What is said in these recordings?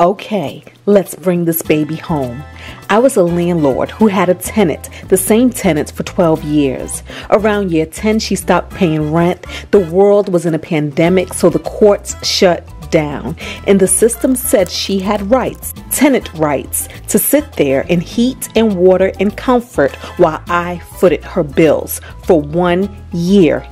Okay, let's bring this baby home. I was a landlord who had a tenant, the same tenant for 12 years. Around year 10, she stopped paying rent. The world was in a pandemic, so the courts shut down. And the system said she had rights, tenant rights, to sit there in heat and water and comfort while I footed her bills for 1.5 years.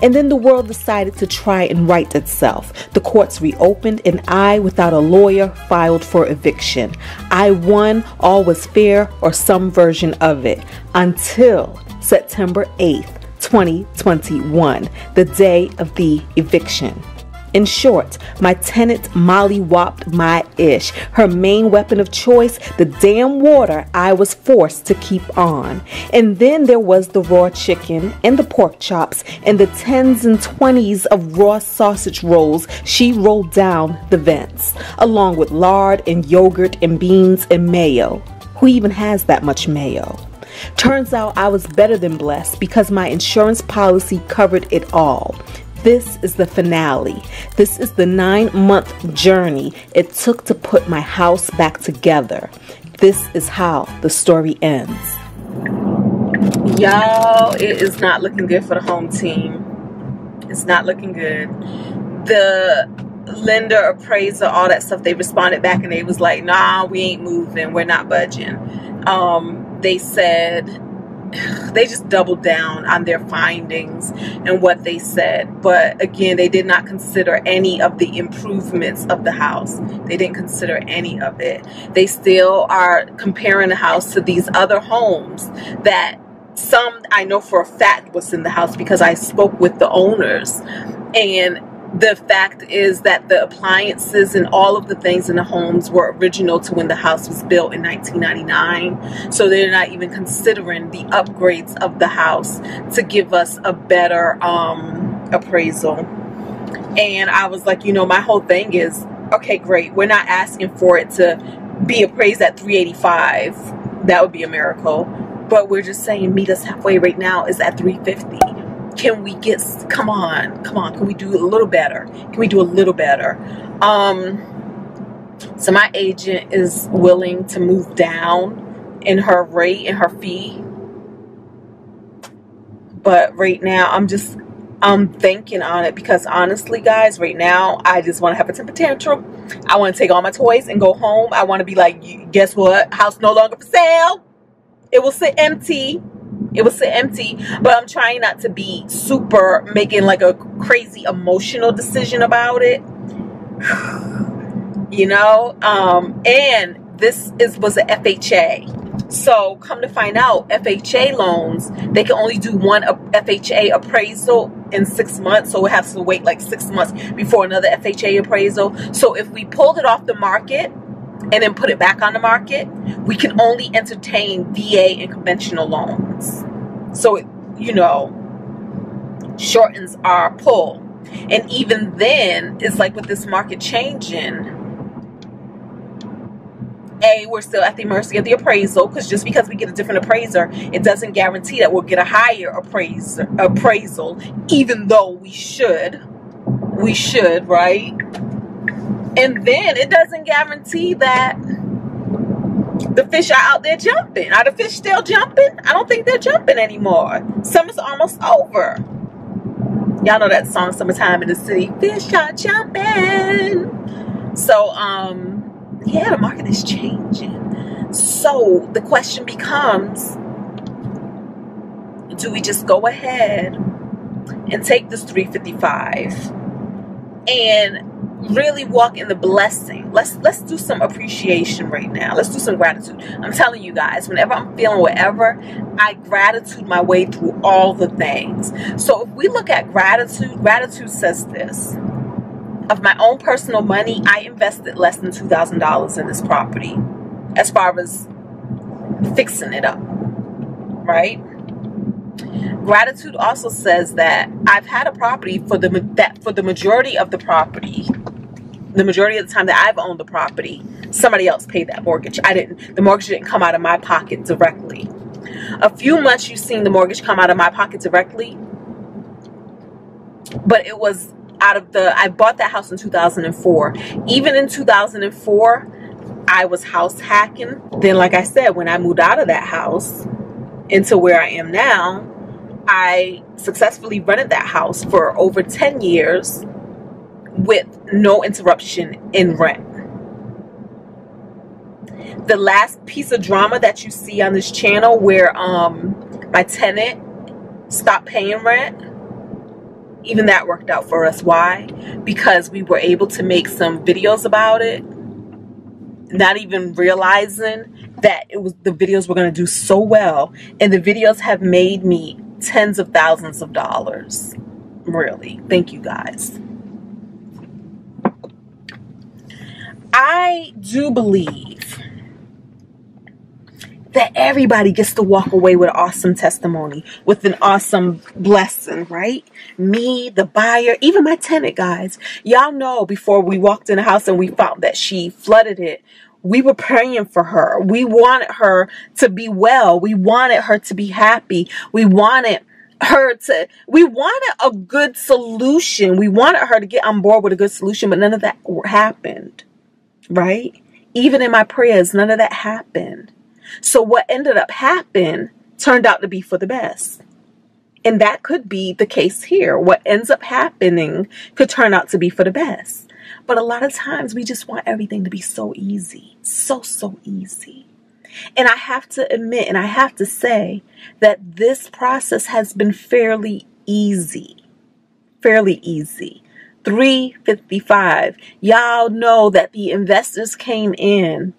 And then the world decided to try and right itself. The courts reopened and I, without a lawyer, filed for eviction. I won, all was fair, or some version of it, until September 8th, 2021, the day of the eviction. In short, my tenant mollywopped my ish. Her main weapon of choice, the damn water I was forced to keep on. And then there was the raw chicken and the pork chops and the 10s and 20s of raw sausage rolls she rolled down the vents, along with lard and yogurt and beans and mayo. Who even has that much mayo? Turns out I was better than blessed because my insurance policy covered it all. This is the finale. This is the 9-month journey it took to put my house back together. This is how the story ends. Y'all, it is not looking good for the home team. It's not looking good. The lender, appraiser, all that stuff, they responded back and they was like, nah, we ain't moving. We're not budging. They said, they just doubled down on their findings and what they said. But again, they did not consider any of the improvements of the house. They didn't consider any of it. They still are comparing the house to these other homes that some I know for a fact was in the house because I spoke with the owners. And the fact is that the appliances and all of the things in the homes were original to when the house was built in 1999. So they're not even considering the upgrades of the house to give us a better appraisal. And I was like, you know, my whole thing is, okay, great. We're not asking for it to be appraised at $385. That would be a miracle. But we're just saying meet us halfway right now is at $350. Can we get, come on, can we do a little better? Can we do a little better? So my agent is willing to move down in her rate and her fee. But right now, I'm thinking on it because honestly, guys, right now, I just want to have a temper tantrum. I want to take all my toys and go home. I want to be like, guess what? House no longer for sale. It will sit empty. It will sit empty, but I'm trying not to be super making like a crazy emotional decision about it. You know, and this was an FHA. So come to find out, FHA loans, they can only do one FHA appraisal in 6 months. So we have to wait like 6 months before another FHA appraisal. So if we pulled it off the market and then put it back on the market, we can only entertain VA and conventional loans. So it, you know, shortens our pull. And even then, it's like with this market changing, we're still at the mercy of the appraisal, because just because we get a different appraiser, it doesn't guarantee that we'll get a higher appraisal, even though we should, right? And then it doesn't guarantee that the fish are out there jumping. Are the fish still jumping? I don't think they're jumping anymore. Summer's almost over. Y'all know that song, Summertime in the City. Fish are jumping. So, yeah, the market is changing. So the question becomes, do we just go ahead and take this $355 and really walk in the blessing? Let's do some appreciation right now. Let's do some gratitude. I'm telling you guys, whenever I'm feeling whatever, I gratitude my way through all the things. So if we look at gratitude, gratitude says this: of my own personal money, I invested less than $2,000 in this property as far as fixing it up, right? Gratitude also says that I've had a property for the majority of the property, the majority of the time that I've owned the property, somebody else paid that mortgage. I didn't. The mortgage didn't come out of my pocket directly. A few months you've seen the mortgage come out of my pocket directly, but it was I bought that house in 2004. Even in 2004, I was house hacking. Then, like I said, when I moved out of that house into where I am now, I successfully rented that house for over 10 years with no interruption in rent. The last piece of drama that you see on this channel where my tenant stopped paying rent, even that worked out for us. Why? Because we were able to make some videos about it, not even realizing that the videos were going to do so well. And the videos have made me tens of thousands of dollars. Really. Thank you guys. I do believe that everybody gets to walk away with an awesome testimony, with an awesome blessing, right? Me, the buyer, even my tenant, guys. Y'all know before we walked in the house and we found that she flooded it, we were praying for her. We wanted her to be well. We wanted her to be happy. We wanted a good solution. We wanted her to get on board with a good solution, but none of that happened, right? Even in my prayers, none of that happened. So what ended up happening turned out to be for the best. And that could be the case here. What ends up happening could turn out to be for the best. But a lot of times we just want everything to be so easy. So easy. And I have to admit, and I have to say that this process has been fairly easy. Fairly easy. $355. Y'all know that the investors came in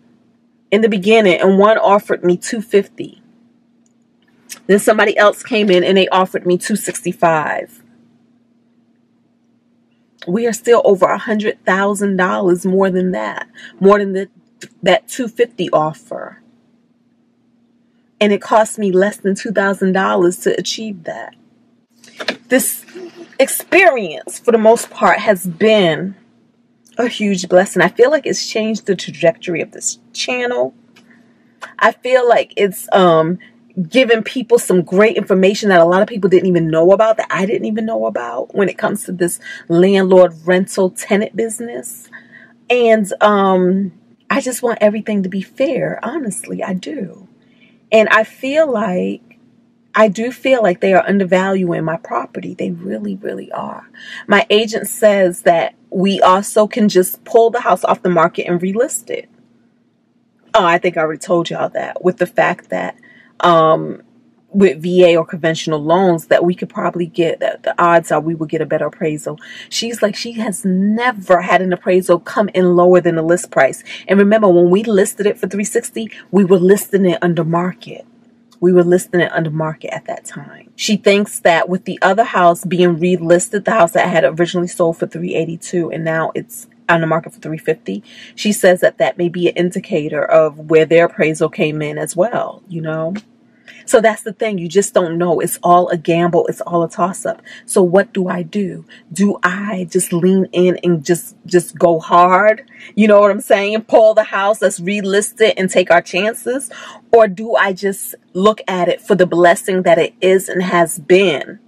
the beginning and one offered me $250. Then somebody else came in and they offered me $265. We are still over $100,000 more than that. More than that $250 offer. And it cost me less than $2,000 to achieve that. This experience, for the most part, has been a huge blessing. I feel like it's changed the trajectory of this channel. I feel like it's given people some great information that a lot of people didn't even know about, that I didn't even know about when it comes to this landlord rental tenant business. And I just want everything to be fair. Honestly, I do. And I do feel like they are undervaluing my property. They really, really are. My agent says that we also can just pull the house off the market and relist it. Oh, I think I already told y'all that, with the fact that with VA or conventional loans that we could probably get, that the odds are we will get a better appraisal. She's like, she has never had an appraisal come in lower than the list price. And remember, when we listed it for $360, we were listing it under market. We were listing it under market at that time. She thinks that with the other house being relisted, the house that had originally sold for $382 and now it's on the market for $350, she says that that may be an indicator of where their appraisal came in as well, you know? So that's the thing. You just don't know. It's all a gamble. It's all a toss-up. So what do I do? Do I just lean in and just go hard? You know what I'm saying? Pull the house, let's relist it and take our chances? Or do I just look at it for the blessing that it is and has been?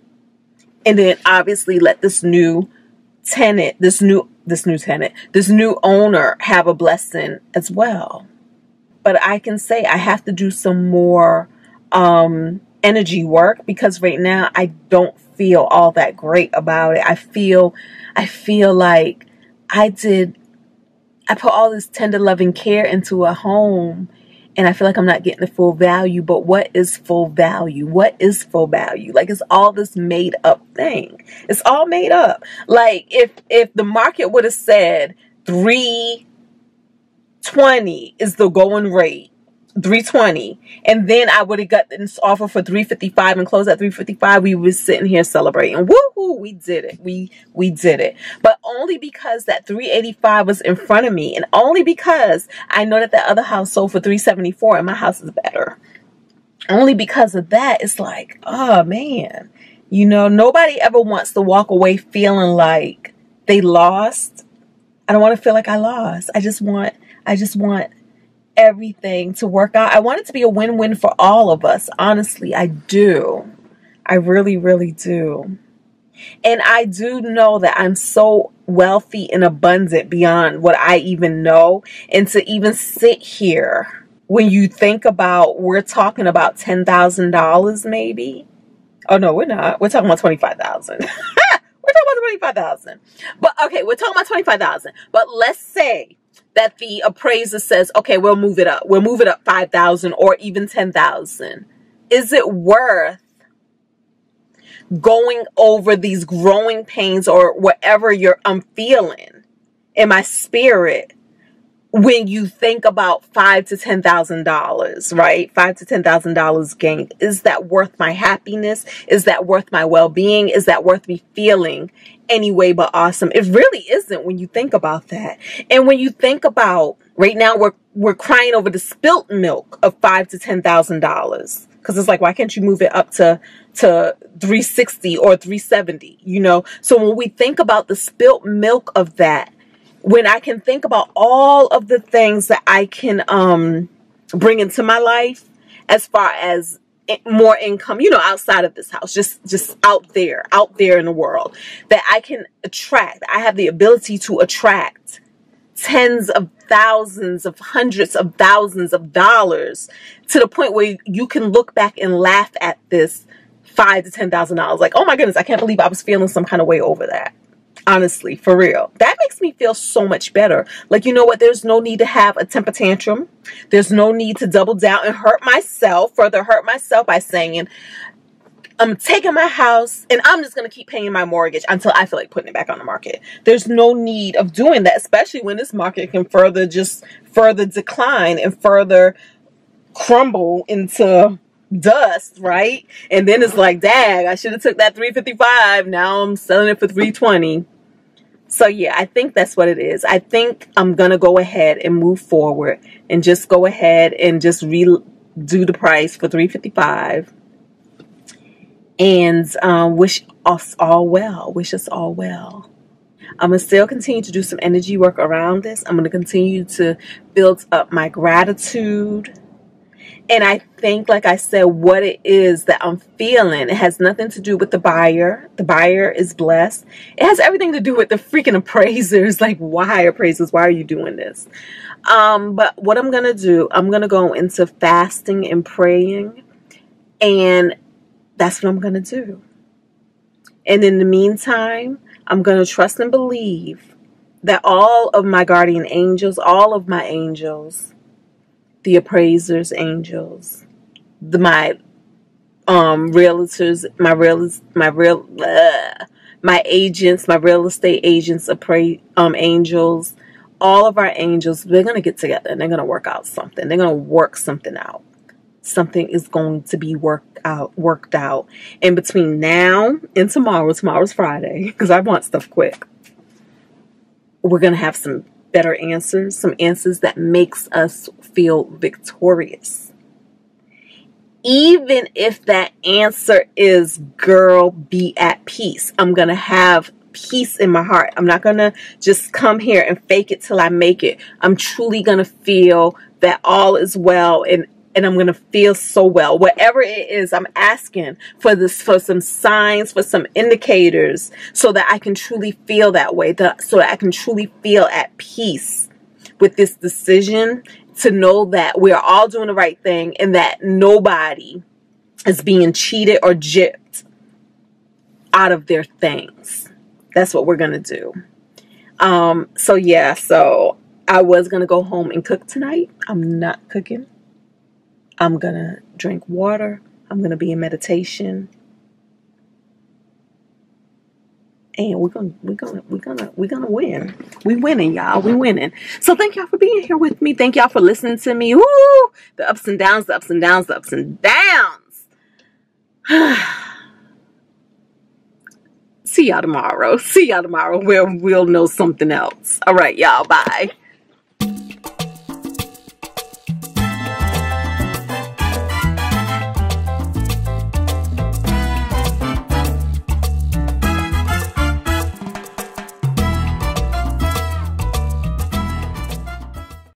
And then obviously let this new tenant, this new owner have a blessing as well. But I can say I have to do some more energy work, because right now I don't feel all that great about it. I feel like I put all this tender loving care into a home and I feel like I'm not getting the full value. But what is full value? What is full value? Like, it's all this made up thing. It's all made up. Like, if the market would have said 320 is the going rate, 320, and then I would have got this offer for 355 and closed at 355, we were sitting here celebrating. Woohoo, we did it. We did it. But only because that 385 was in front of me, and only because I know that the other house sold for 374 and my house is better. Only because of that, it's like, oh man, you know, nobody ever wants to walk away feeling like they lost. I don't want to feel like I lost. I just want everything to work out. I want it to be a win-win for all of us. Honestly, I do. I really, really do. And I do know that I'm so wealthy and abundant beyond what I even know. And to even sit here, when you think about, we're talking about $10,000 maybe. Oh no, we're not. We're talking about 25,000. We're talking about 25,000. But okay, we're talking about 25,000. But let's say that the appraiser says, okay, we'll move it up. We'll move it up 5,000 or even 10,000. Is it worth going over these growing pains or whatever I'm feeling in my spirit when you think about $5,000 to $10,000, right? $5,000 to $10,000 gain. Is that worth my happiness? Is that worth my well-being? Is that worth me feeling anyway but awesome? It really isn't when you think about that. And when you think about right now, we're crying over the spilt milk of $5,000 to $10,000. Because it's like, why can't you move it up to 360 or 370, you know? So when we think about the spilt milk of that, when I can think about all of the things that I can bring into my life as far as more income, you know, outside of this house, just out there in the world, that I can attract. I have the ability to attract tens of thousands of hundreds of thousands of dollars to the point where you can look back and laugh at this $5,000 to $10,000. Like, oh my goodness, I can't believe I was feeling some kind of way over that. Honestly, for real. That makes me feel so much better. Like, you know what? There's no need to have a temper tantrum. There's no need to double down and further hurt myself by saying, I'm taking my house and I'm just going to keep paying my mortgage until I feel like putting it back on the market. There's no need of doing that, especially when this market can further decline and further crumble into dust, right? And then it's like, dang, I should have took that 355. Now I'm selling it for 320. So yeah, I think that's what it is. I think I'm going to go ahead and move forward and just go ahead and just redo the price for 355 and wish us all well. Wish us all well. I'm going to still continue to do some energy work around this. I'm going to continue to build up my gratitude. And I think, like I said, what it is that I'm feeling, it has nothing to do with the buyer. The buyer is blessed. It has everything to do with the freaking appraisers. Like, why appraisers? Why are you doing this? But what I'm going to do, I'm going to go into fasting and praying. And that's what I'm going to do. And in the meantime, I'm going to trust and believe that all of my guardian angels, all of my angels, the appraisers, angels, my realtors, my agents, my real estate agents, angels, all of our angels, they're going to get together and they're going to work out something. They're going to work something out. Something is going to be worked out. And between now and tomorrow's Friday, because I want stuff quick, we're going to have some better answers, some answers that makes us feel victorious. Even if that answer is, girl, be at peace. I'm going to have peace in my heart. I'm not going to just come here and fake it till I make it. I'm truly going to feel that all is well, and I'm going to feel so well. Whatever it is, I'm asking for some signs, for some indicators, so that I can truly feel that way, so that I can truly feel at peace with this decision, to know that we're all doing the right thing and that nobody is being cheated or gypped out of their things. That's what we're going to do. So yeah, so I was going to go home and cook tonight. I'm not cooking. I'm going to drink water. I'm going to be in meditation. And we're gonna win. We winning, y'all. We winning. So thank y'all for being here with me. Thank y'all for listening to me. Woo! The ups and downs, the ups and downs, the ups and downs. See y'all tomorrow. We'll know something else. All right, y'all. Bye.